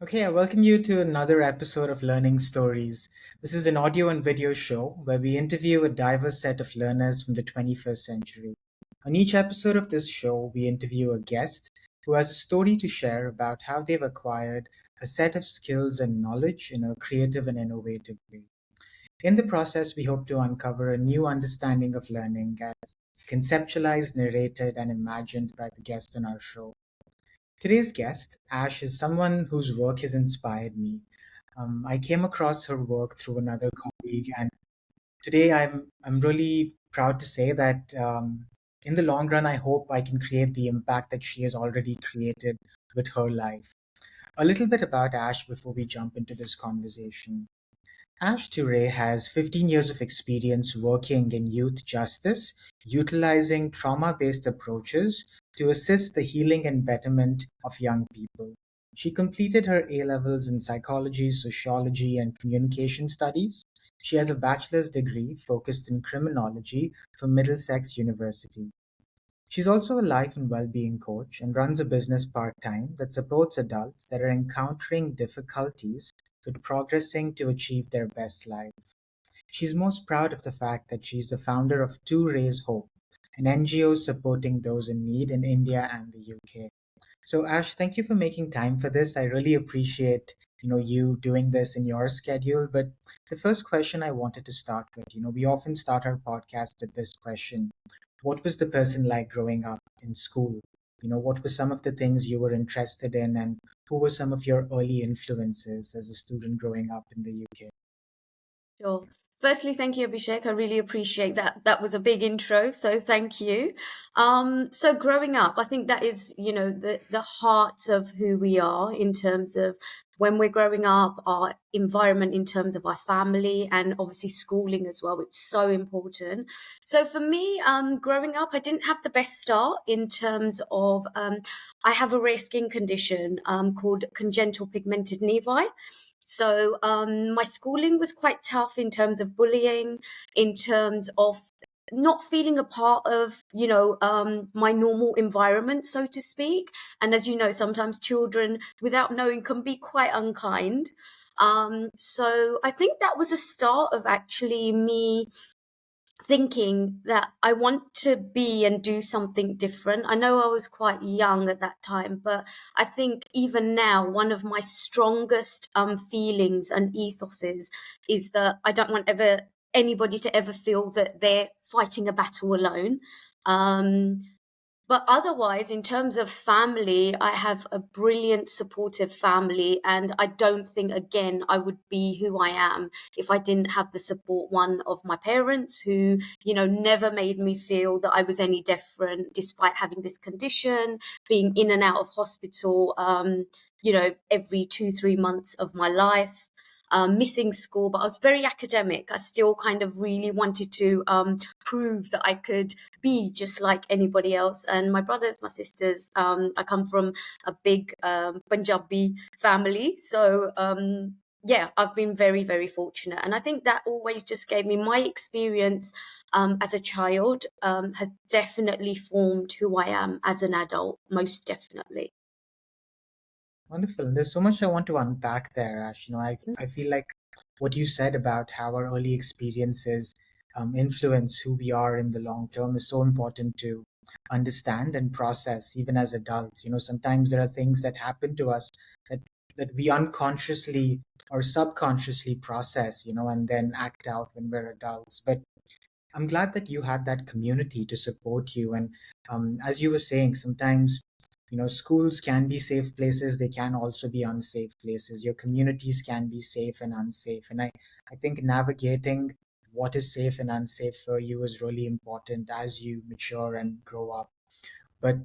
Okay, I welcome you to another episode of Learning Stories. This is an audio and video show where we interview a diverse set of learners from the 21st century. On each episode of this show, we interview a guest who has a story to share about how they've acquired a set of skills and knowledge in a creative and innovative way. In the process, we hope to uncover a new understanding of learning as conceptualized, narrated, and imagined by the guest on our show. Today's guest, Ash, is someone whose work has inspired me. I came across her work through another colleague, and today I'm really proud to say that in the long run, I hope I can create the impact that she has already created with her life. A little bit about Ash before we jump into this conversation. Ash Tooray has 15 years of experience working in youth justice, utilizing trauma based approaches to assist the healing and betterment of young people. She completed her A levels in psychology, sociology, and communication studies. She has a bachelor's degree focused in criminology from Middlesex University. She's also a life and well-being coach and runs a business part-time that supports adults that are encountering difficulties with progressing to achieve their best life. She's most proud of the fact that she's the founder of Tooray's Hope, an NGO supporting those in need in India and the UK. So Ash, thank you for making time for this. I really appreciate you doing this in your schedule. But the first question I wanted to start with, we often start our podcast with this question: what was the person like growing up in school? What were some of the things you were interested in, and who were some of your early influences as a student growing up in the UK? Sure. Firstly, thank you, Abhishek. I really appreciate that. That was a big intro, so thank you. So growing up, I think that is, the heart of who we are in terms of when we're growing up, our environment in terms of our family and obviously schooling as well. It's so important. So for me, growing up, I didn't have the best start in terms of I have a rare skin condition called congenital pigmented nevi. So my schooling was quite tough in terms of bullying, in terms of not feeling a part of my normal environment, so to speak. And as you know, sometimes children without knowing can be quite unkind. So I think that was a start of actually me thinking that I want to be and do something different. I know I was quite young at that time, but I think even now, one of my strongest feelings and ethoses is that I don't want ever anybody to ever feel that they're fighting a battle alone. Um, but otherwise, in terms of family, I have a brilliant, supportive family. And I don't think, again, I would be who I am if I didn't have the support, one, of my parents who, never made me feel that I was any different despite having this condition, being in and out of hospital, every 2, 3 months of my life. Missing school, but I was very academic. I still kind of really wanted to prove that I could be just like anybody else. And my brothers, my sisters, I come from a big Punjabi family. So, yeah, I've been very, very fortunate. And I think that always just gave me my experience as a child has definitely formed who I am as an adult, most definitely. Wonderful. And there's so much I want to unpack there, Ash. I feel like what you said about how our early experiences influence who we are in the long term is so important to understand and process, even as adults. Sometimes there are things that happen to us that we unconsciously or subconsciously process, and then act out when we're adults. But I'm glad that you had that community to support you. And as you were saying, sometimes schools can be safe places, they can also be unsafe places. Your communities can be safe and unsafe, and I think navigating what is safe and unsafe for you is really important as you mature and grow up. But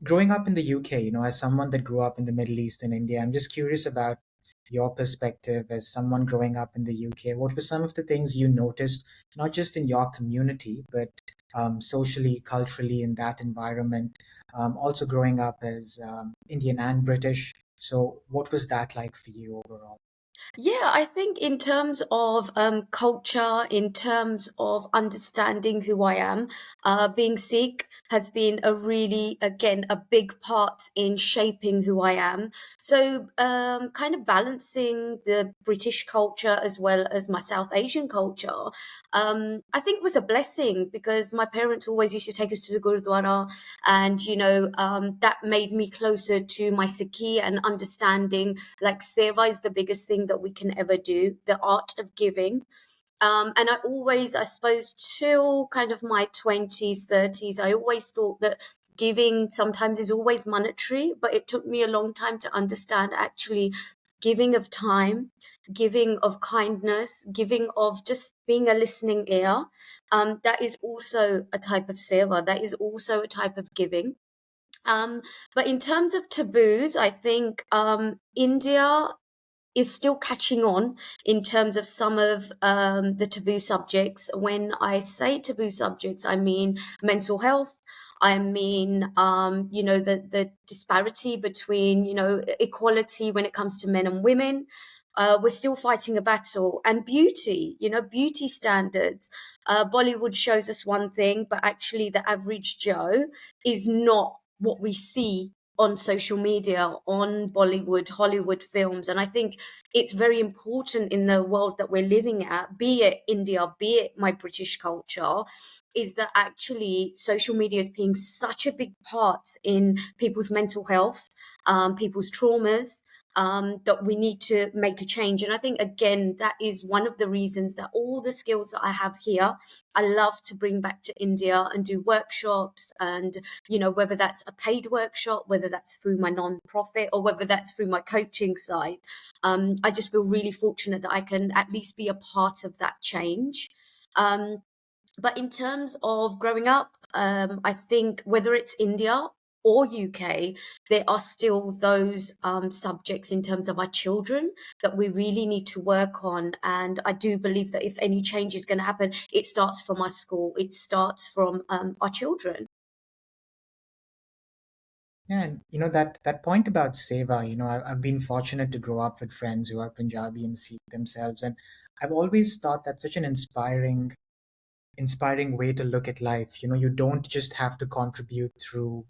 growing up in the UK, as someone that grew up in the Middle East and India, I'm just curious about your perspective as someone growing up in the UK. What were some of the things you noticed, not just in your community, but socially, culturally, in that environment? Also, growing up as Indian and British. So, what was that like for you overall? Yeah, I think in terms of culture, in terms of understanding who I am, being Sikh has been a really, again, a big part in shaping who I am. So, kind of balancing the British culture as well as my South Asian culture, I think was a blessing because my parents always used to take us to the Gurudwara, and that made me closer to my Sikhi and understanding like Sewa is the biggest thing that we can ever do, the art of giving. And I always, I suppose, till kind of my 20s, 30s, I always thought that giving sometimes is always monetary, but it took me a long time to understand actually giving of time, giving of kindness, giving of just being a listening ear. That is also a type of seva, that is also a type of giving. Um, but in terms of taboos, I think India is still catching on in terms of some of the taboo subjects. When I say taboo subjects, I mean mental health. I mean, the disparity between, equality when it comes to men and women. We're still fighting a battle. And beauty, beauty standards. Bollywood shows us one thing, but actually the average Joe is not what we see on social media, on Bollywood, Hollywood films. And I think it's very important in the world that we're living at, be it India, be it my British culture, is that actually social media is playing such a big part in people's mental health, people's traumas. That we need to make a change. And I think, again, that is one of the reasons that all the skills that I have here, I love to bring back to India and do workshops. And, whether that's a paid workshop, whether that's through my non-profit or whether that's through my coaching side, I just feel really fortunate that I can at least be a part of that change. Um, but in terms of growing up, I think whether it's India or UK, there are still those subjects in terms of our children that we really need to work on. And I do believe that if any change is going to happen, it starts from our school, it starts from our children. Yeah, and that point about seva, I've been fortunate to grow up with friends who are Punjabi and Sikh themselves, and I've always thought that's such an inspiring way to look at life. You don't just have to contribute through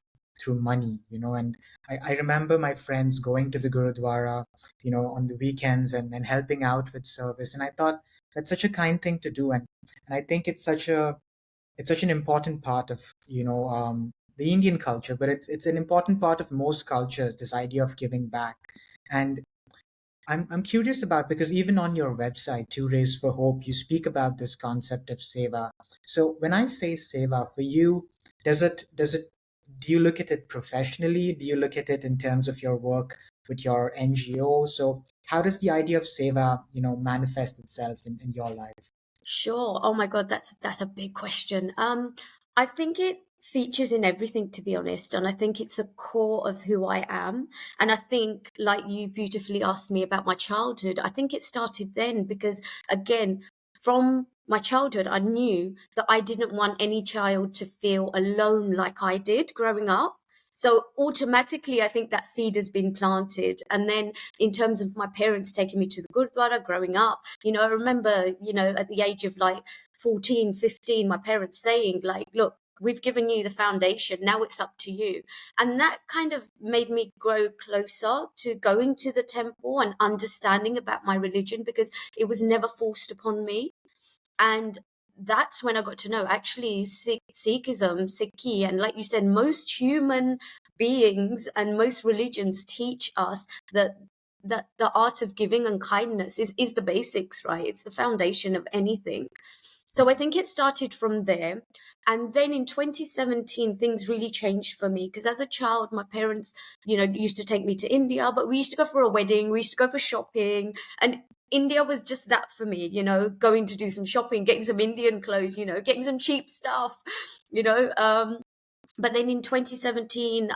money. And I remember my friends going to the Gurudwara, on the weekends and helping out with service. And I thought that's such a kind thing to do. And I think it's such an important part of, the Indian culture, but it's an important part of most cultures, this idea of giving back. And I'm curious about, because even on your website, Two Rays for Hope, you speak about this concept of seva. So when I say seva for you, does it do you look at it professionally? Do you look at it in terms of your work with your NGO? So how does the idea of seva, manifest itself in your life? Sure. Oh my God, that's a big question. I think it features in everything, to be honest, and I think it's a core of who I am. And I think, like you beautifully asked me about my childhood, I think it started then because, again, from my childhood, I knew that I didn't want any child to feel alone like I did growing up. So automatically, I think that seed has been planted. And then, in terms of my parents taking me to the Gurdwara growing up, I remember, at the age of like 14, 15, my parents saying, like, look, we've given you the foundation, now it's up to you. And that kind of made me grow closer to going to the temple and understanding about my religion because it was never forced upon me. And that's when I got to know actually Sikhism, Sikhi, and like you said, most human beings and most religions teach us that the art of giving and kindness is the basics, right? It's the foundation of anything. So I think it started from there. And then in 2017, things really changed for me because as a child, my parents, used to take me to India, but we used to go for a wedding, we used to go for shopping. And India was just that for me, going to do some shopping, getting some Indian clothes, getting some cheap stuff, you know. But then in 2017,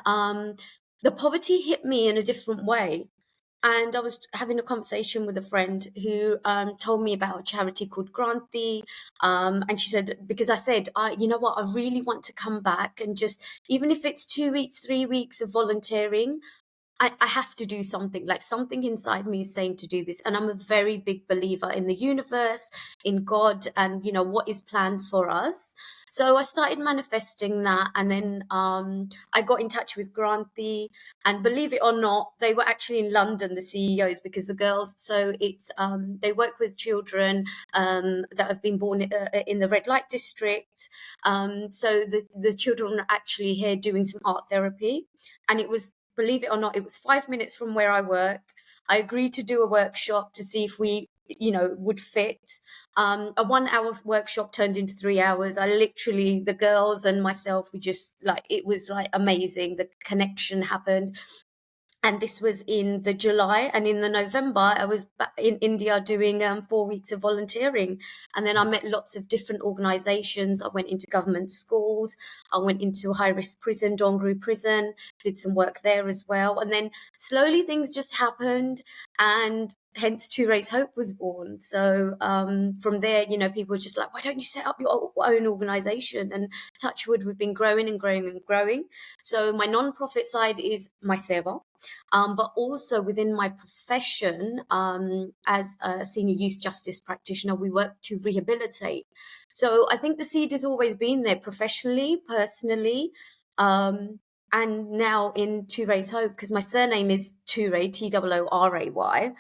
the poverty hit me in a different way. And I was having a conversation with a friend who told me about a charity called Granthi. And she said, because I said, you know what, I really want to come back and just, even if it's 2 weeks, 3 weeks of volunteering, I have to do something, like something inside me is saying to do this. And I'm a very big believer in the universe, in God, and, you know, what is planned for us. So I started manifesting that. And then I got in touch with Granthi. And believe it or not, they were actually in London, the CEOs, because the girls, so it's, they work with children that have been born in the red light district. So the children are actually here doing some art therapy. And it was, believe it or not, it was 5 minutes from where I work. I agreed to do a workshop to see if we, you know, would fit. A 1 hour workshop turned into 3 hours. I literally, the girls and myself, we just like, it was like amazing. The connection happened. And this was in the July, and in the November, I was back in India doing 4 weeks of volunteering. And then I met lots of different organizations. I went into government schools. I went into a high-risk prison, Dongru prison, did some work there as well. And then slowly things just happened, and hence Touray's Hope was born. So from there, you know, people were just like, why don't you set up your own organization? And touch wood, we've been growing and growing and growing. So my non-profit side is my Sewa. But also within my profession, as a senior youth justice practitioner, we work to rehabilitate. So I think the seed has always been there professionally, personally, and now in Touray's Hope, because my surname is Tooray, Tooray.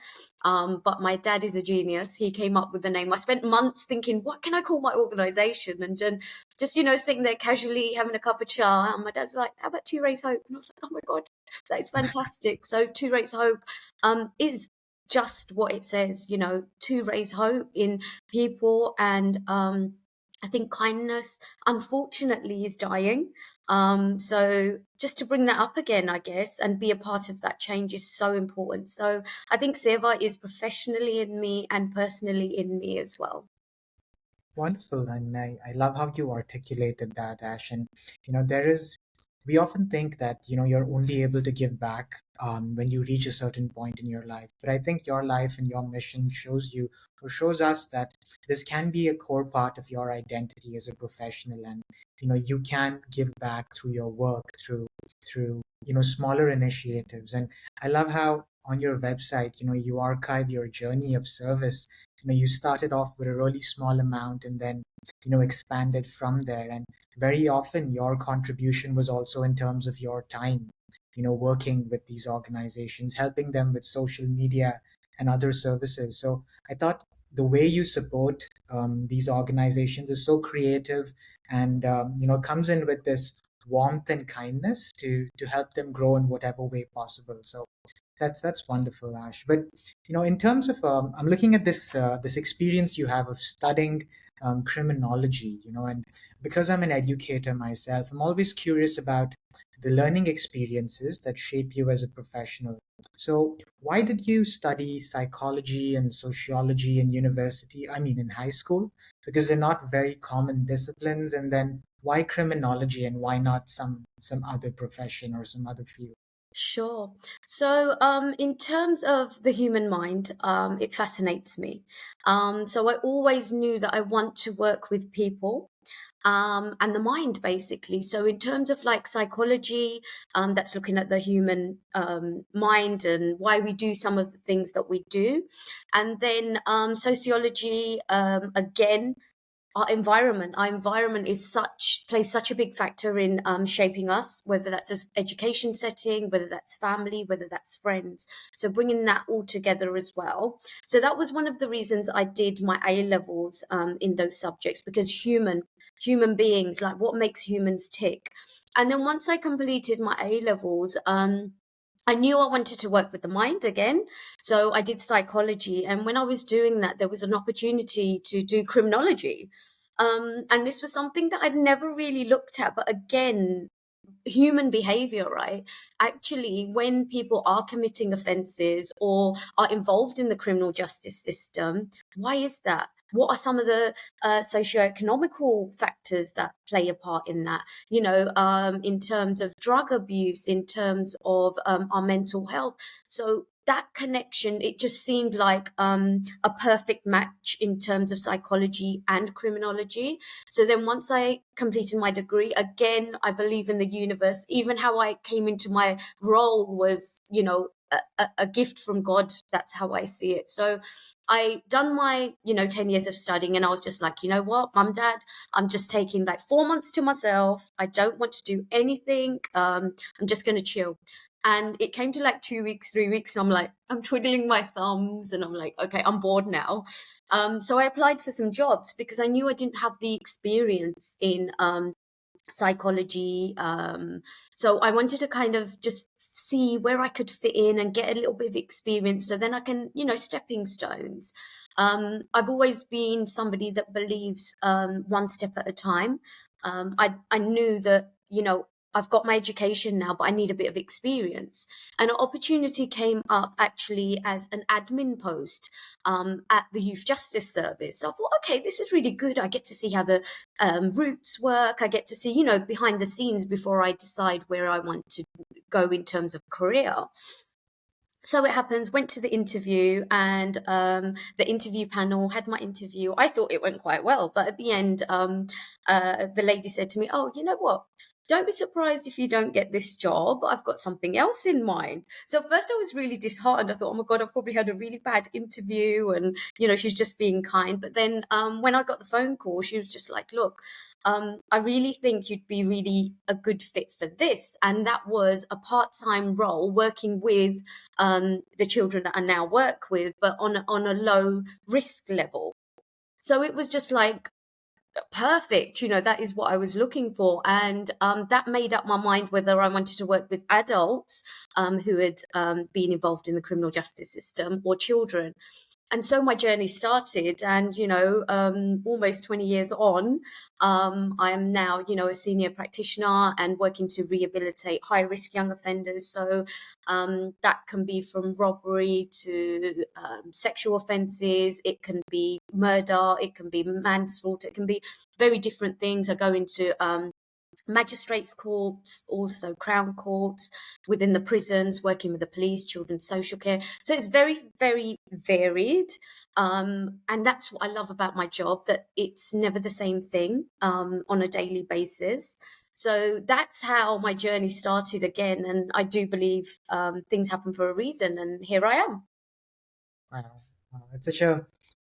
But my dad is a genius. He came up with the name. I spent months thinking, what can I call my organization? And then just, you know, sitting there casually having a cup of cha. And my dad's like, how about Touray's Hope? And I was like, oh my God, that is fantastic. So Touray's Hope is just what it says, you know, to raise hope in people. And I think kindness, unfortunately, is dying. So just to bring that up again, I guess, and be a part of that change is so important. So I think Sewa is professionally in me and personally in me as well. Wonderful. And I love how you articulated that, Ash. And, there is, we often think that, you're only able to give back when you reach a certain point in your life. But I think your life and your mission shows you, or shows us, that this can be a core part of your identity as a professional. And, you can give back through your work, through, smaller initiatives. And I love how on your website, you archive your journey of service. You started off with a really small amount and then expanded from there. And very often your contribution was also in terms of your time, working with these organizations, helping them with social media and other services. So I thought the way you support these organizations is so creative, and comes in with this warmth and kindness to help them grow in whatever way possible. So that's wonderful, Ash. But in terms of, I'm looking at this experience you have of studying criminology. And because I'm an educator myself, I'm always curious about the learning experiences that shape you as a professional. So, why did you study psychology and sociology in university? I mean, in high school, because they're not very common disciplines. And then, why criminology, and why not some other profession or some other field? Sure. So, in terms of the human mind, it fascinates me. So I always knew that I want to work with people, and the mind, basically. So in terms of like psychology, that's looking at the human mind and why we do some of the things that we do. And then sociology, again, our environment is plays such a big factor in shaping us, whether that's an education setting, whether that's family, whether that's friends. So bringing that all together as well. So that was one of the reasons I did my A levels in those subjects, because human beings, like what makes humans tick. And then once I completed my A levels, I knew I wanted to work with the mind again. So I did psychology. And when I was doing that, there was an opportunity to do criminology. And this was something that I'd never really looked at. But again, human behavior, right? Actually, when people are committing offenses or are involved in the criminal justice system, why is that? What are some of the socioeconomical factors that play a part in that? In terms of drug abuse, in terms of our mental health. So that connection, it just seemed like a perfect match in terms of psychology and criminology. So then once I completed my degree, again, I believe in the universe. Even how I came into my role was, a gift from God. That's how I see it. So I done my, 10 years of studying, and I was just like, you know what, mum, dad, I'm just taking like 4 months to myself. I don't want to do anything. I'm just going to chill. And it came to like 2 weeks, 3 weeks, and I'm like, I'm twiddling my thumbs, and I'm like, okay, I'm bored now. So I applied for some jobs because I knew I didn't have the experience in psychology. So I wanted to kind of just see where I could fit in and get a little bit of experience so then I can, stepping stones. I've always been somebody that believes one step at a time. I knew that, I've got my education now, but I need a bit of experience. And an opportunity came up actually as an admin post at the Youth Justice Service. So I thought, okay, this is really good. I get to see how the routes work. I get to see, behind the scenes before I decide where I want to go in terms of career. So it happens, went to the interview, and the interview panel had my interview. I thought it went quite well, but at the end, the lady said to me, oh, you know what? Don't be surprised if you don't get this job. I've got something else in mind. So first I was really disheartened. I thought, oh my God, I've probably had a really bad interview, and, she's just being kind. But then when I got the phone call, she was just like, look, I really think you'd be really a good fit for this. And that was a part-time role working with the children that I now work with, but on a low risk level. So it was just like perfect, that is what I was looking for. And that made up my mind whether I wanted to work with adults who had been involved in the criminal justice system or children. And so my journey started, and almost 20 years on, I am now a senior practitioner and working to rehabilitate high risk young offenders. So that can be from robbery to sexual offences, it can be murder, it can be manslaughter, it can be very different things. I go into magistrates courts, also crown courts, within the prisons, working with the police, children's social care. So it's very, very varied. And that's what I love about my job, that it's never the same thing on a daily basis. So that's how my journey started again. And I do believe things happen for a reason. And here I am. Wow. Wow, it's such a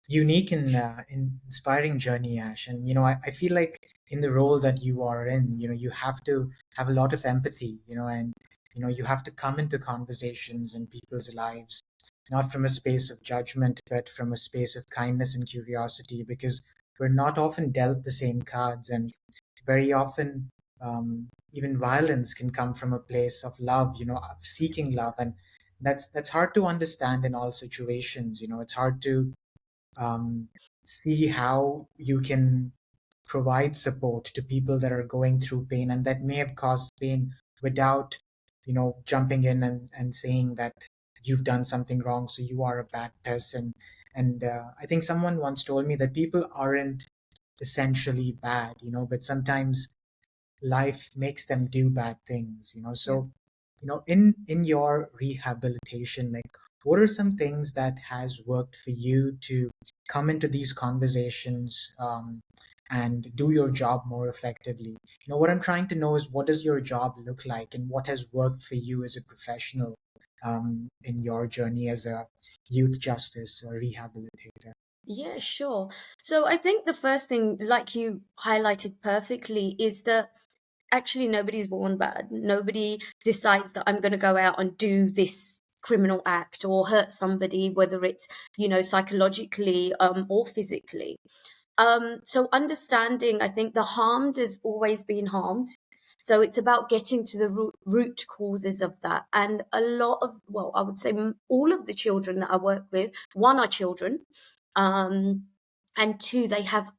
unique and inspiring journey, Ash. And I feel like in the role that you are in, you have to have a lot of empathy, and you have to come into conversations in people's lives, not from a space of judgment, but from a space of kindness and curiosity, because we're not often dealt the same cards, and very often even violence can come from a place of love, of seeking love, and that's hard to understand in all situations. It's hard to um, see how you can provide support to people that are going through pain and that may have caused pain without jumping in and saying that you've done something wrong, so you are a bad person. And I think someone once told me that people aren't essentially bad, but sometimes life makes them do bad things. Yeah. So in your rehabilitation, like, what are some things that has worked for you to come into these conversations and do your job more effectively? What I'm trying to know is, what does your job look like, and what has worked for you as a professional in your journey as a youth justice rehabilitator? Yeah, sure. So I think the first thing, like you highlighted perfectly, is that actually nobody's born bad. Nobody decides that I'm going to go out and do this criminal act or hurt somebody, whether it's, psychologically or physically. So understanding, I think the harmed has always been harmed. So it's about getting to the root causes of that. And a lot of, well, I would say all of the children that I work with, one, are children, um, and two, they have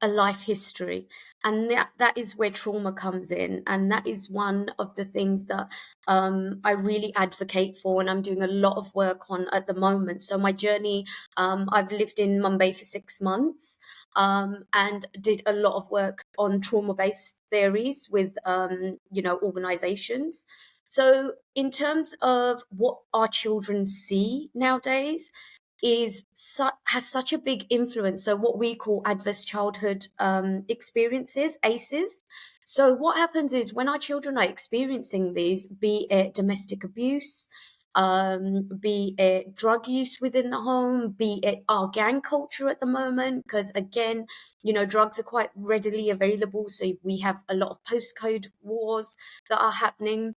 a life history, and that is where trauma comes in, and that is one of the things that I really advocate for, and I'm doing a lot of work on at the moment. So my journey, I've lived in Mumbai for 6 months, and did a lot of work on trauma-based theories with organizations. So in terms of what our children see nowadays has such a big influence. So what we call adverse childhood experiences, ACEs. So what happens is when our children are experiencing these, be it domestic abuse, be it drug use within the home, be it our gang culture at the moment, because again, drugs are quite readily available. So we have a lot of postcode wars that are happening.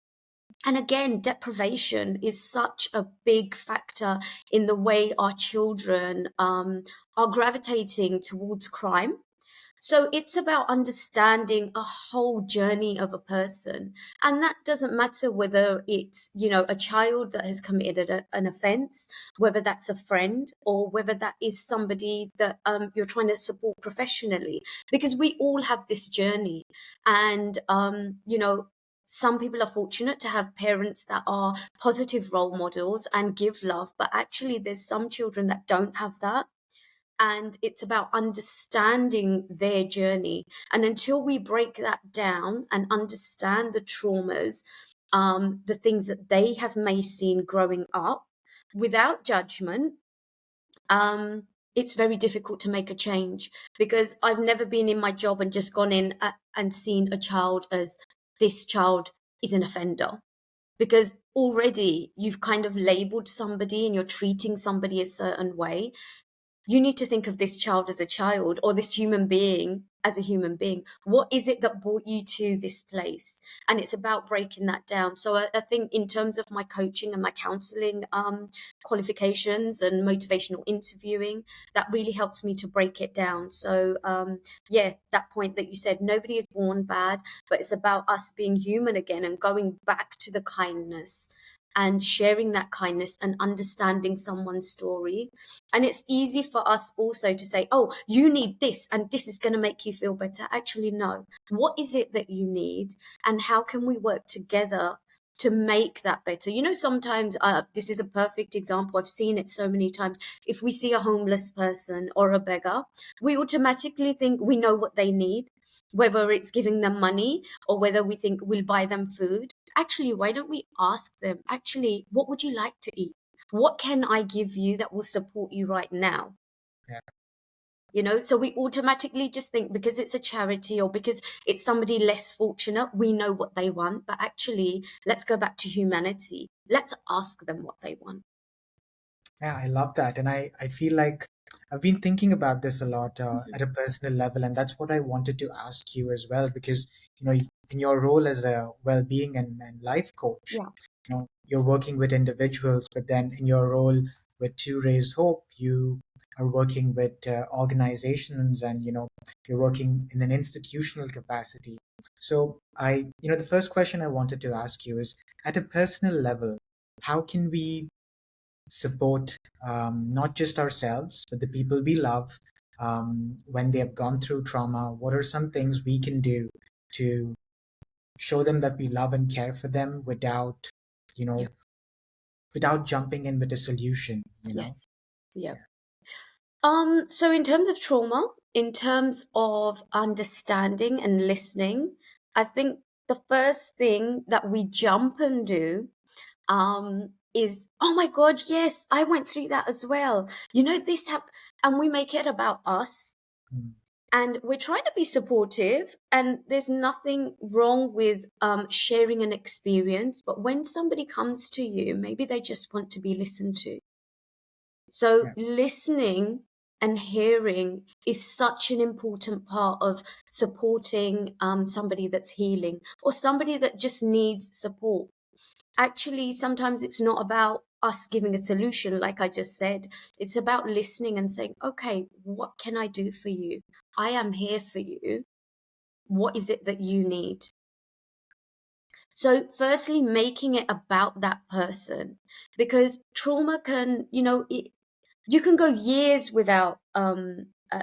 And again, deprivation is such a big factor in the way our children are gravitating towards crime. So it's about understanding a whole journey of a person. And that doesn't matter whether it's, a child that has committed an offense, whether that's a friend, or whether that is somebody that you're trying to support professionally, because we all have this journey. And, some people are fortunate to have parents that are positive role models and give love, but actually there's some children that don't have that. And it's about understanding their journey. And until we break that down and understand the traumas, the things that they have may seen growing up without judgment, it's very difficult to make a change, because I've never been in my job and just gone in and seen a child as this child is an offender, because already you've kind of labeled somebody and you're treating somebody a certain way. You need to think of this child as a child, or this human being as a human being. What is it that brought you to this place? And it's about breaking that down. So I think in terms of my coaching and my counseling qualifications and motivational interviewing, that really helps me to break it down. So that point that you said, nobody is born bad, but it's about us being human again and going back to the kindness and sharing that kindness and understanding someone's story. And it's easy for us also to say, oh, you need this and this is going to make you feel better. Actually, no. What is it that you need? And how can we work together to make that better? Sometimes this is a perfect example. I've seen it so many times. If we see a homeless person or a beggar, we automatically think we know what they need, whether it's giving them money or whether we think we'll buy them food. Actually, why don't we ask them, actually, what would you like to eat? What can I give you that will support you right now? Yeah. So we automatically just think because it's a charity or because it's somebody less fortunate, we know what they want. But actually, let's go back to humanity. Let's ask them what they want. Yeah, I love that. And I feel like I've been thinking about this a lot at a personal level. And that's what I wanted to ask you as well, because, in your role as a well-being and life coach, Yeah. you're working with individuals, but then in your role with Touray's Hope, you are working with organizations and, you're working in an institutional capacity. So the first question I wanted to ask you is, at a personal level, how can we support not just ourselves, but the people we love when they have gone through trauma? What are some things we can do to show them that we love and care for them without, you know, Yeah. without jumping in with a solution, Yes. Yeah. Yeah. So in terms of trauma, in terms of understanding and listening, I think the first thing that we jump and do is, oh my God, yes, I went through that as well. This happened, and we make it about us. Mm. And we're trying to be supportive, and there's nothing wrong with sharing an experience. But when somebody comes to you, maybe they just want to be listened to. So Yeah. listening and hearing is such an important part of supporting somebody that's healing or somebody that just needs support. Actually, sometimes it's not about us giving a solution, like I just said. It's about listening and saying, okay, what can I do for you? I am here for you. What is it that you need? So, firstly, making it about that person, because trauma can, you can go years without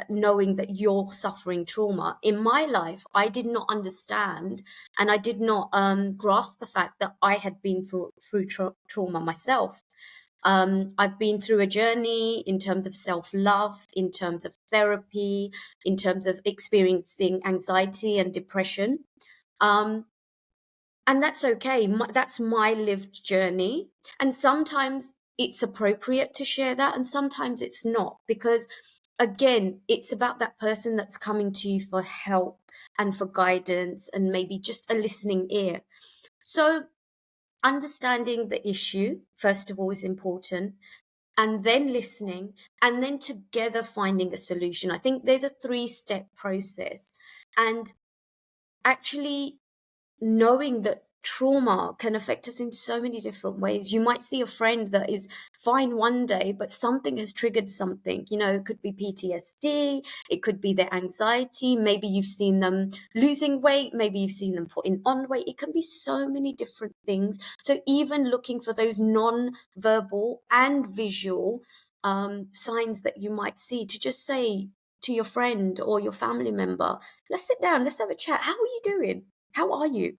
knowing that you're suffering trauma. In my life, I did not understand and I did not grasp the fact that I had been through trauma myself. I've been through a journey in terms of self-love, in terms of therapy, in terms of experiencing anxiety and depression. Um, And that's okay. That's my lived journey. And sometimes it's appropriate to share that, and sometimes it's not, because again, it's about that person that's coming to you for help and for guidance and maybe just a listening ear. So understanding the issue, first of all, is important, and then listening, and then together finding a solution. I think there's a 3-step process. And actually knowing that trauma can affect us in so many different ways. You might see a friend that is fine one day, but something has triggered something. It could be PTSD, it could be their anxiety. Maybe you've seen them losing weight, maybe you've seen them putting on weight. It can be so many different things. So even looking for those non-verbal and visual signs that you might see, to just say to your friend or your family member, let's sit down, let's have a chat. How are you doing? How are you?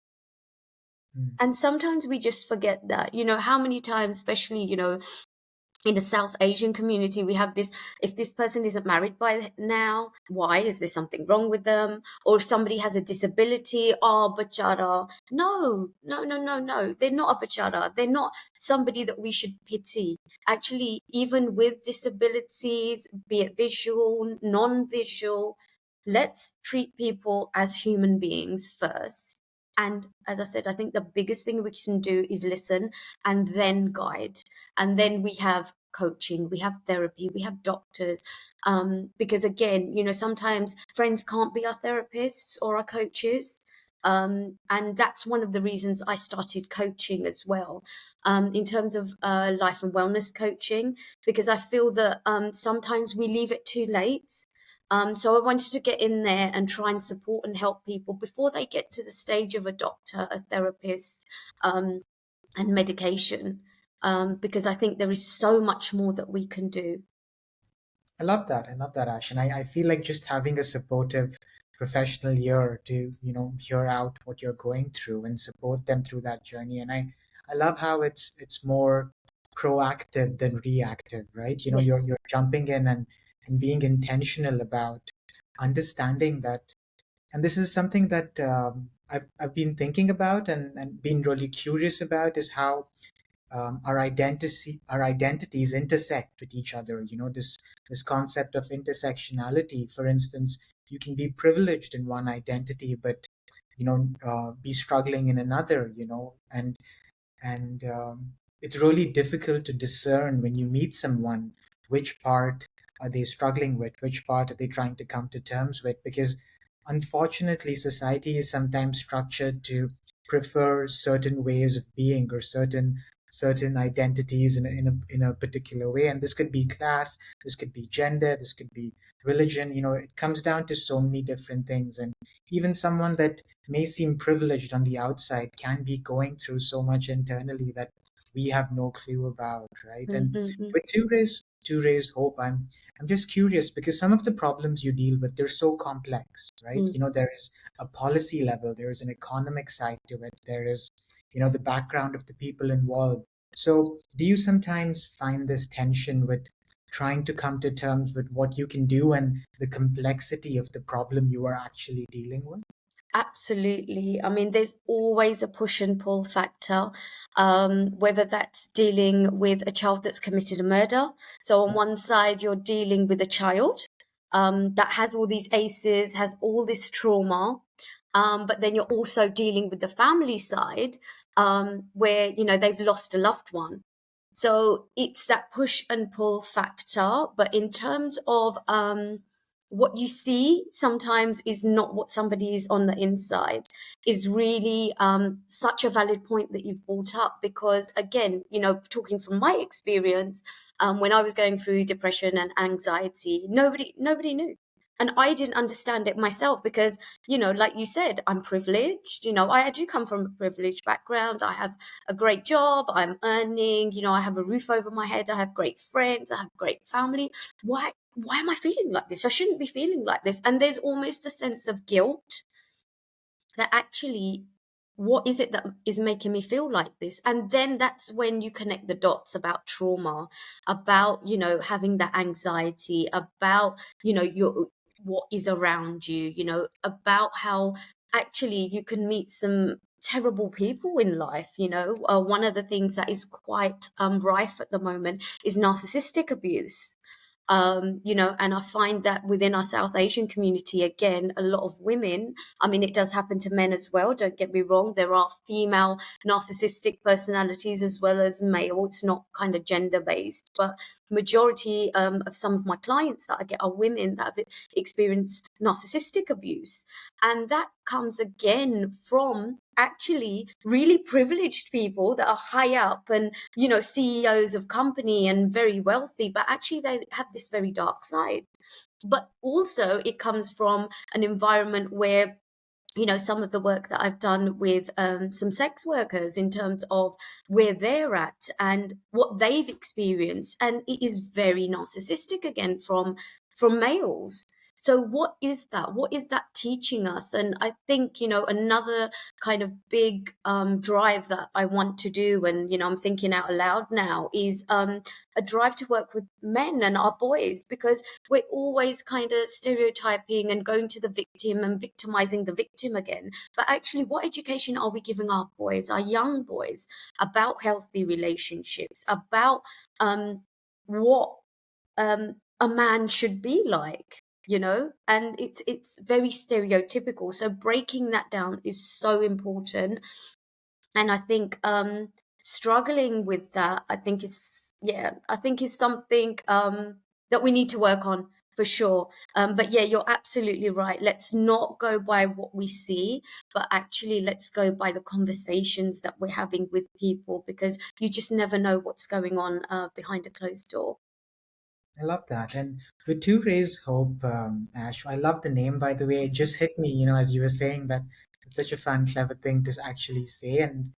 Mm. And sometimes we just forget that. How many times, especially, in the South Asian community, we have this: if this person isn't married by now, why? Is there something wrong with them? Or if somebody has a disability, oh, bachara. No, no, no, no, no. They're not a bachara. They're not somebody that we should pity. Actually, even with disabilities, be it visual, non-visual, let's treat people as human beings first. And as I said, I think the biggest thing we can do is listen and then guide. And then we have coaching, we have therapy, we have doctors. Because again, sometimes friends can't be our therapists or our coaches. And that's one of the reasons I started coaching as well, in terms of life and wellness coaching, because I feel that sometimes we leave it too late. So I wanted to get in there and try and support and help people before they get to the stage of a doctor, a therapist, and medication, because I think there is so much more that we can do. I love that. I love that, Ash. And I feel like just having a supportive professional ear to, hear out what you're going through and support them through that journey. And I love how it's more proactive than reactive, right? You're Yes. you're jumping in and being intentional about understanding that. And this is something that I've been thinking about and been really curious about, is how our identities intersect with each other. This concept of intersectionality. For instance, you can be privileged in one identity, but be struggling in another. And it's really difficult to discern when you meet someone, which part are they struggling with, which part are they trying to come to terms with, because unfortunately society is sometimes structured to prefer certain ways of being, or certain identities in a particular way. And this could be class, this could be gender, this could be religion. It comes down to so many different things. And even someone that may seem privileged on the outside can be going through so much internally that we have no clue about, right? And Mm-mm-mm. with to raise hope, I'm just curious, because some of the problems you deal with, they're so complex, right? Mm. There is a policy level, there is an economic side to it, there is the background of the people involved. So do you sometimes find this tension with trying to come to terms with what you can do and the complexity of the problem you are actually dealing with? Absolutely. I mean, there's always a push and pull factor, whether that's dealing with a child that's committed a murder. So on one side, you're dealing with a child that has all these ACEs, has all this trauma. But then you're also dealing with the family side, where, they've lost a loved one. So it's that push and pull factor. But in terms of what you see sometimes is not what somebody is on the inside, is really such a valid point that you've brought up. Because again, talking from my experience, when I was going through depression and anxiety, nobody knew. And I didn't understand it myself because, like you said, I'm privileged. I do come from a privileged background. I have a great job. I'm earning, I have a roof over my head. I have great friends. I have great family. Why am I feeling like this? I shouldn't be feeling like this. And there's almost a sense of guilt that actually, what is it that is making me feel like this? And then that's when you connect the dots about trauma, about, having that anxiety, about, your what is around you, about how actually you can meet some terrible people in life. One of the things that is quite rife at the moment is narcissistic abuse. And I find that within our South Asian community, again, a lot of women, I mean, it does happen to men as well, don't get me wrong. There are female narcissistic personalities as well as male. It's not kind of gender based, but majority of some of my clients that I get are women that have experienced narcissistic abuse. And that comes again from actually really privileged people that are high up and CEOs of company and very wealthy, but actually they have this very dark side. But also it comes from an environment where some of the work that I've done with some sex workers in terms of where they're at and what they've experienced, and it is very narcissistic again from males. So what is that? What is that teaching us? And I think another kind of big drive that I want to do, and I'm thinking out loud now, is a drive to work with men and our boys, because we're always kind of stereotyping and going to the victim and victimizing the victim again. But actually, what education are we giving our boys, our young boys, about healthy relationships, about what a man should be like? And it's very stereotypical. So breaking that down is so important. And I think struggling with that, I think is something that we need to work on for sure. But yeah, you're absolutely right. Let's not go by what we see, but actually let's go by the conversations that we're having with people, because you just never know what's going on behind a closed door. I love that. And with Touray's Hope, Ash, I love the name, by the way. It just hit me, as you were saying that it's such a fun, clever thing to actually say. And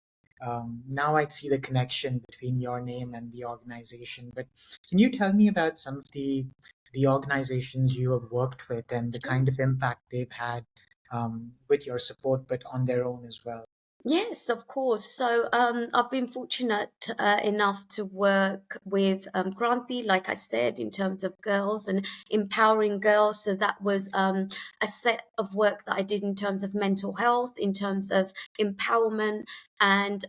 now I see the connection between your name and the organization. But can you tell me about some of the organizations you have worked with and the Sure. kind of impact they've had with your support, but on their own as well? Yes, of course. So I've been fortunate enough to work with Granthi, like I said, in terms of girls and empowering girls. So that was a set of work that I did in terms of mental health, in terms of empowerment, and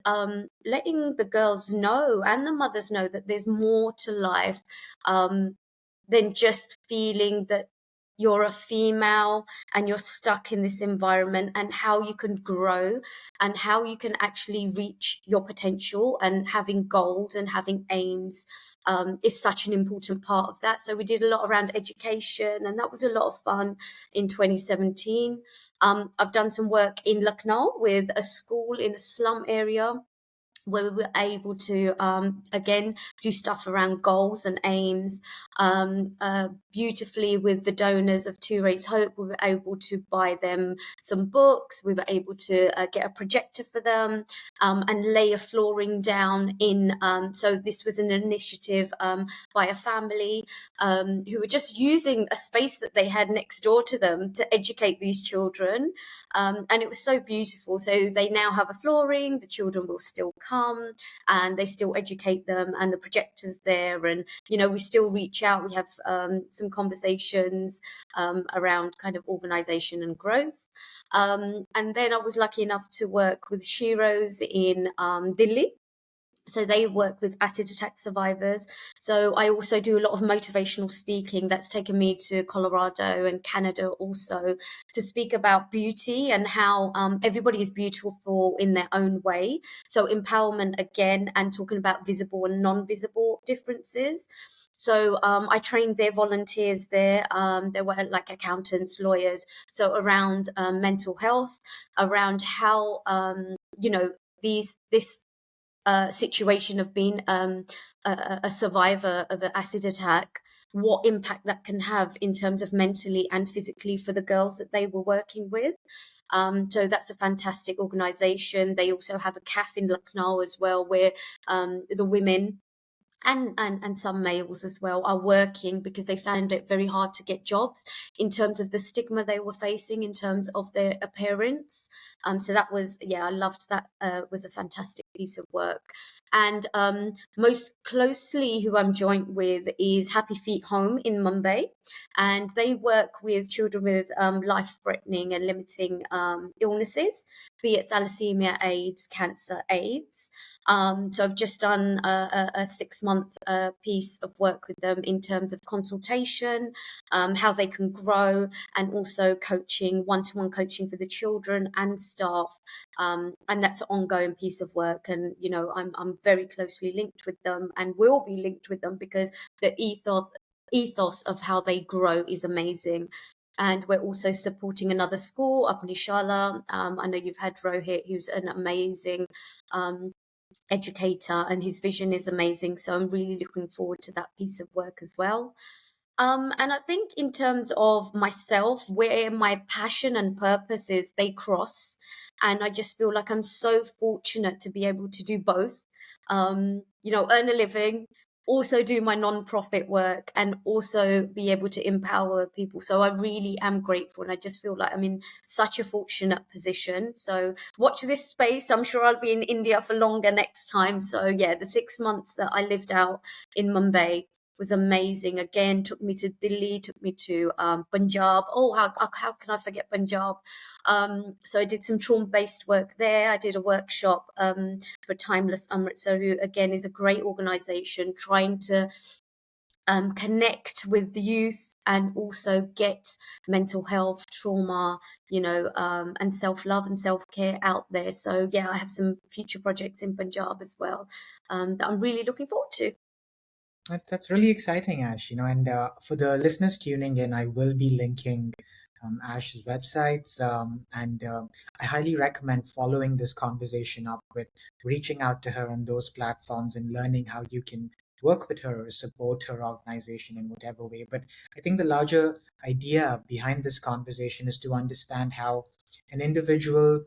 letting the girls know and the mothers know that there's more to life um, than just feeling that you're a female and you're stuck in this environment, and how you can grow and how you can actually reach your potential, and having goals and having aims is such an important part of that. So we did a lot around education, and that was a lot of fun in 2017. I've done some work in Lucknow with a school in a slum area, where we were able to again do stuff around goals and aims. Beautifully, with the donors of Touray's Hope, we were able to buy them some books. We were able to get a projector for them and lay a flooring down in. So this was an initiative by a family who were just using a space that they had next door to them to educate these children. And it was so beautiful. So they now have a flooring, the children will still come and they still educate them, and the projector's there. And, we still reach out. We have some conversations around kind of organization and growth. And then I was lucky enough to work with Shiros in Delhi. So they work with acid attack survivors. So I also do a lot of motivational speaking. That's taken me to Colorado and Canada also, to speak about beauty and how everybody is beautiful in their own way. So empowerment again, and talking about visible and non-visible differences. So I trained their volunteers there. They were like accountants, lawyers. So around mental health, around how this situation of being a survivor of an acid attack, what impact that can have in terms of mentally and physically for the girls that they were working with. So that's a fantastic organization. They also have a cafe in Lucknow as well, where the women and some males as well are working, because they found it very hard to get jobs in terms of the stigma they were facing in terms of their appearance. So that was, I loved that. Was a fantastic piece of work. And most closely who I'm joined with is Happy Feet Home in Mumbai, and they work with children with life-threatening and limiting illnesses. be it thalassemia AIDS, cancer AIDS. So I've just done a 6-month piece of work with them in terms of consultation, how they can grow, and also coaching, one-to-one coaching for the children and staff. And that's an ongoing piece of work. And, you know, I'm very closely linked with them and will be linked with them because the ethos of how they grow is amazing. And we're also supporting another school up in Ishala. I know you've had Rohit, who's an amazing educator, and his vision is amazing. So I'm really looking forward to that piece of work as well. And I think in terms of myself, where my passion and purpose is, they cross. And I just feel like I'm so fortunate to be able to do both. You know, earn a living, also do my non-profit work, and also be able to empower people. So I really am grateful, and I just feel like I'm in such a fortunate position. So watch this space. I'm sure I'll be in India for longer next time. So yeah, the 6 months that I lived out in Mumbai was amazing. Again, took me to Delhi, took me to Punjab. Oh, how can I forget Punjab? So I did some trauma-based work there. I did a workshop for Timeless Amritsar, who again is a great organisation trying to connect with the youth and also get mental health, trauma, you know, and self-love and self-care out there. So yeah, I have some future projects in Punjab as well that I'm really looking forward to. That's really exciting, Ash. And for the listeners tuning in, I will be linking Ash's websites, and I highly recommend following this conversation up with reaching out to her on those platforms and learning how you can work with her or support her organization in whatever way. But I think the larger idea behind this conversation is to understand how an individual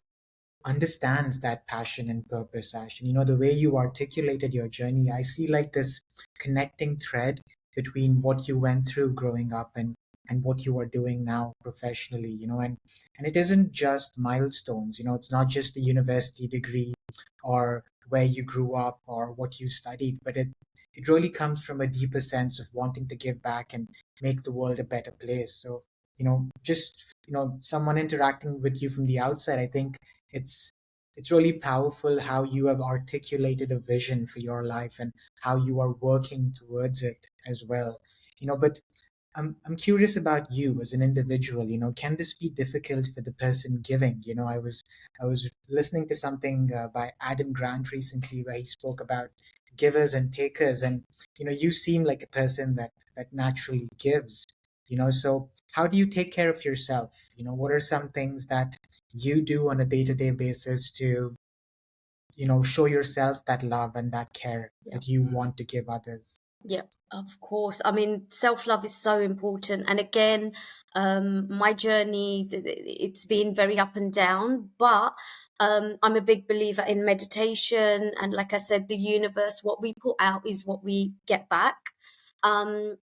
understands that passion and purpose, Ash. And the way you articulated your journey, I see like this connecting thread between what you went through growing up and what you are doing now professionally, and it isn't just milestones, it's not just a university degree or where you grew up or what you studied, but it really comes from a deeper sense of wanting to give back and make the world a better place. So, just someone interacting with you from the outside, I think it's it's really powerful how you have articulated a vision for your life and how you are working towards it as well. But I'm curious about you as an individual. Can this be difficult for the person giving? I was listening to something by Adam Grant recently where he spoke about givers and takers, and you seem like a person that naturally gives. So how do you take care of yourself? What are some things that you do on a day-to-day basis to show yourself that love and that care Yeah. that you want to give others? Yeah, of course. I mean, self-love is so important. And again, my journey, it's been very up and down, but I'm a big believer in meditation. And like I said, the universe, what we put out is what we get back.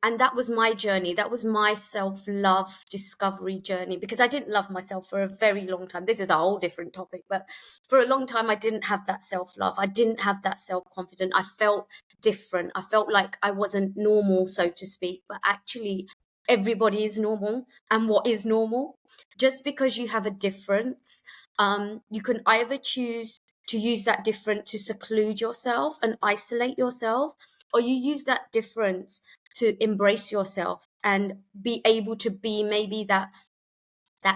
And that was my journey. That was my self-love discovery journey, because I didn't love myself for a very long time. This is a whole different topic, but for a long time, I didn't have that self-love. I didn't have that self-confidence. I felt different. I felt like I wasn't normal, so to speak, but actually everybody is normal. And what is normal? Just because you have a difference, you can either choose to use that difference to seclude yourself and isolate yourself, or you use that difference to embrace yourself and be able to be maybe that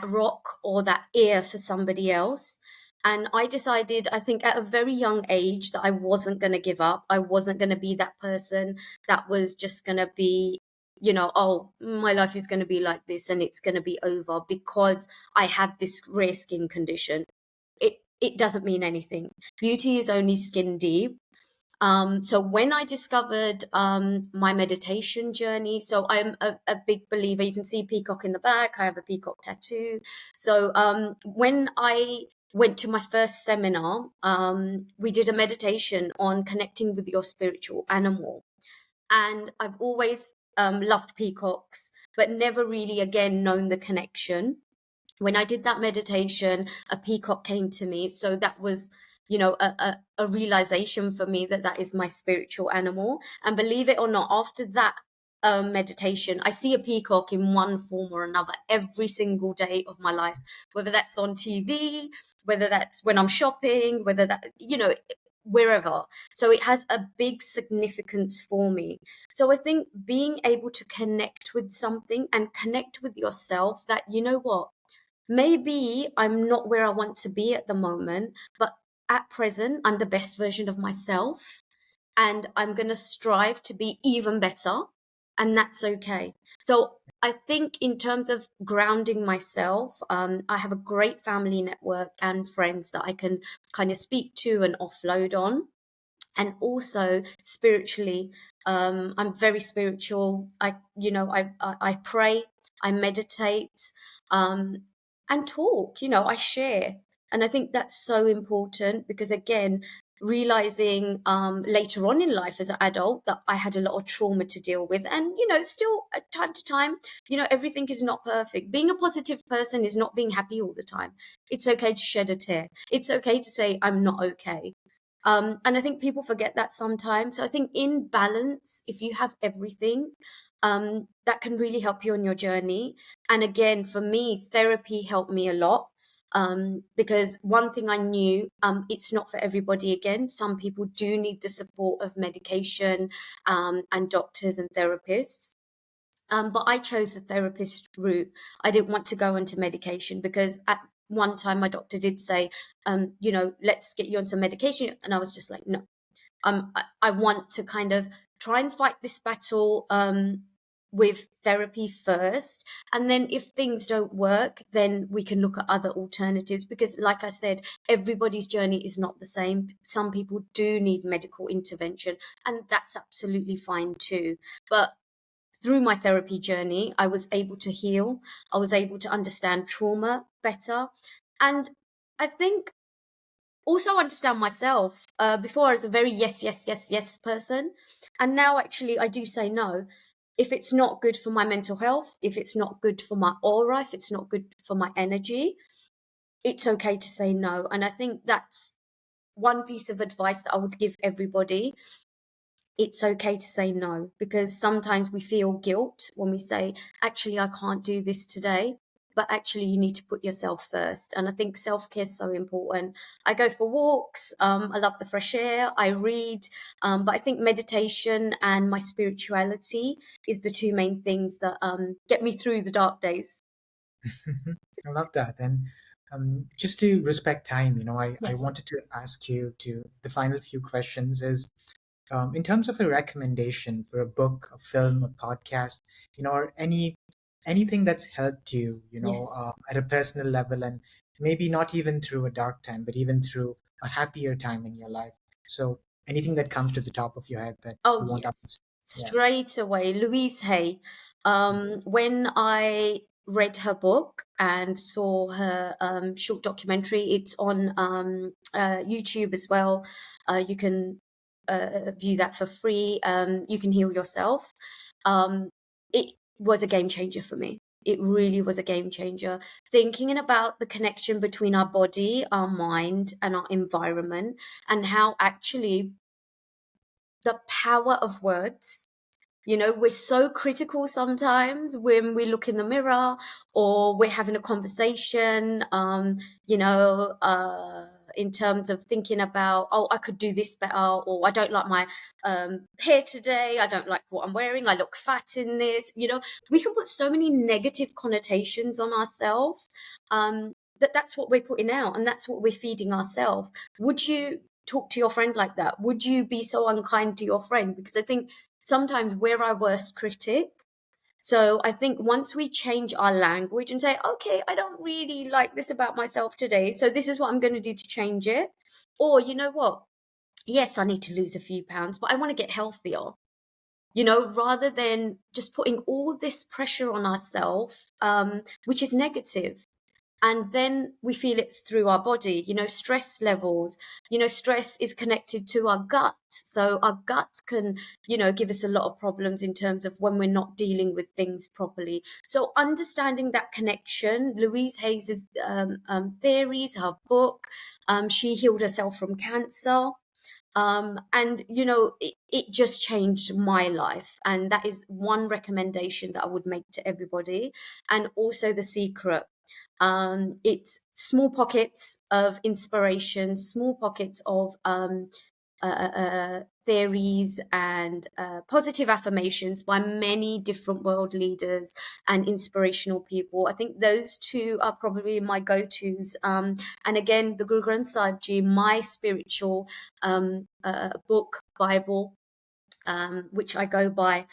rock or that ear for somebody else. And I decided, I think at a very young age, that I wasn't going to give up. I wasn't going to be that person that was just going to be, oh, my life is going to be like this and it's going to be over because I had this rare skin condition. It doesn't mean anything. Beauty is only skin deep. So when I discovered my meditation journey, so I'm a big believer. You can see peacock in the back. I have a peacock tattoo. So when I went to my first seminar, we did a meditation on connecting with your spiritual animal. And I've always loved peacocks, but never really, again, known the connection. When I did that meditation, a peacock came to me. So that was, a realization for me that that is my spiritual animal. And believe it or not, after that meditation. I see a peacock in one form or another every single day of my life, whether that's on TV, whether that's when I'm shopping, whether that, wherever. So it has a big significance for me. So I think being able to connect with something and connect with yourself, that, you know what, maybe I'm not where I want to be at the moment, but at present, I'm the best version of myself, and I'm going to strive to be even better. And that's okay. So I think in terms of grounding myself, I have a great family network and friends that I can kind of speak to and offload on. And also spiritually, I'm very spiritual. I pray, I meditate, um, and talk. I share, and I think that's so important because, again, realizing later on in life as an adult that I had a lot of trauma to deal with, and still at time to time, everything is not perfect. Being a positive person is not being happy all the time. It's okay to shed a tear. It's okay to say I'm not okay. And I think people forget that sometimes. So I think in balance, if you have everything, that can really help you on your journey. And again, for me, therapy helped me a lot. Because one thing I knew, it's not for everybody. Again, some people do need the support of medication, and doctors and therapists. But I chose the therapist route. I didn't want to go into medication because at one time my doctor did say, let's get you onto medication. And I was just like, no, I want to kind of try and fight this battle with therapy first. And then if things don't work, then we can look at other alternatives. Because like I said, everybody's journey is not the same. Some people do need medical intervention, and that's absolutely fine too. But through my therapy journey, I was able to heal. I was able to understand trauma better. And I think also understand myself. Before I was a very yes, yes, yes, yes person. And now actually I do say no. If it's not good for my mental health, if it's not good for my aura, if it's not good for my energy, it's okay to say no. And I think that's one piece of advice that I would give everybody. It's okay to say no, because sometimes we feel guilt when we say, actually, I can't do this today. But actually, you need to put yourself first. And I think self-care is so important. I go for walks. I love the fresh air. I read. But I think meditation and my spirituality is the two main things that get me through the dark days. I love that. And just to respect time, I Yes. wanted to ask you to the final few questions is in terms of a recommendation for a book, a film, a podcast, or anything that's helped you, Yes. at a personal level, and maybe not even through a dark time, but even through a happier time in your life. So anything that comes to the top of your head that you Oh, want yes. others. Yeah. Straight away, Louise Hay. Mhm. When I read her book and saw her short documentary, it's on YouTube as well. You can view that for free. You can heal yourself. Um, it was a game changer for me. It really was a game changer. Thinking about the connection between our body, our mind, and our environment, and how actually the power of words. We're so critical sometimes when we look in the mirror or we're having a conversation, in terms of thinking about, oh, I could do this better, or I don't like my hair today. I don't like what I'm wearing. I look fat in this. We can put so many negative connotations on ourselves, that's what we're putting out, and that's what we're feeding ourselves. Would you talk to your friend like that? Would you be so unkind to your friend? Because I think sometimes we're our worst critic. So I think once we change our language and say, okay, I don't really like this about myself today, so this is what I'm going to do to change it. Or, you know what? Yes, I need to lose a few pounds, but I want to get healthier. Rather than just putting all this pressure on ourselves, which is negative. And then we feel it through our body. Stress levels. Stress is connected to our gut, so our gut can give us a lot of problems in terms of when we're not dealing with things properly. So understanding that connection, Louise Hayes's theories, her book, she healed herself from cancer. And it just changed my life, and that is one recommendation that I would make to everybody. And also The Secret. It's small pockets of inspiration, small pockets of theories and positive affirmations by many different world leaders and inspirational people. I think those two are probably my go-tos. And again, the Guru Granth Sahib Ji, my spiritual book, Bible, which I go by,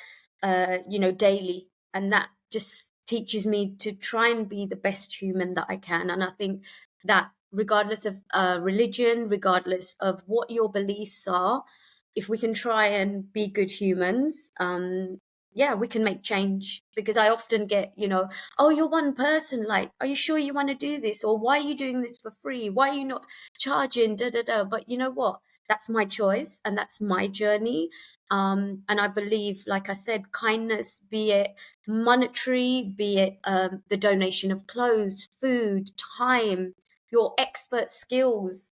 daily, and that just teaches me to try and be the best human that I can. And I think that regardless of religion, regardless of what your beliefs are, if we can try and be good humans, yeah, we can make change. Because I often get, oh, you're one person, like, are you sure you want to do this? Or why are you doing this for free? Why are you not charging? Da da da. But you know what? That's my choice and that's my journey. And I believe, like I said, kindness, be it monetary, be it the donation of clothes, food, time, your expert skills,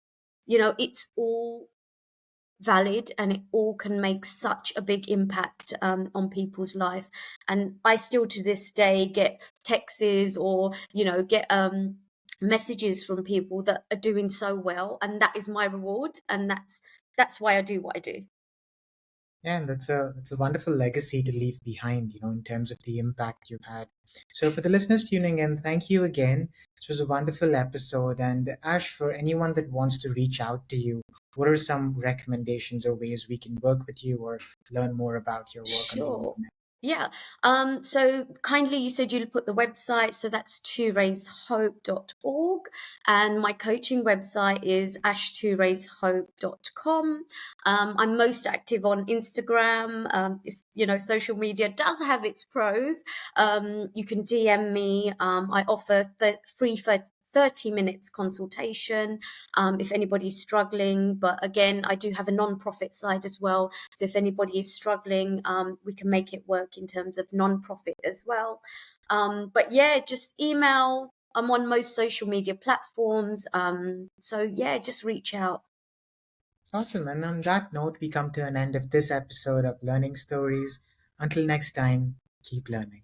it's all valid, and it all can make such a big impact on people's life. And I still to this day get texts or get messages from people that are doing so well, and that is my reward, and that's why I do what I do. Yeah, and that's a wonderful legacy to leave behind, in terms of the impact you've had. So for the listeners tuning in, thank you again. This was a wonderful episode. And Ash, for anyone that wants to reach out to you, what are some recommendations or ways we can work with you or learn more about your work on the Sure. internet? Yeah. So kindly, you said you'd put the website, so that's tourayshope.org. And my coaching website is ashtourayshope.com. I'm most active on Instagram. Social media does have its pros. You can DM me. I offer free for 30 minutes consultation if anybody's struggling. But again, I do have a non-profit side as well. So if anybody is struggling, we can make it work in terms of non-profit as well. But yeah, just email. I'm on most social media platforms. So yeah, just reach out. It's awesome. And on that note, we come to an end of this episode of Learning Stories. Until next time, keep learning.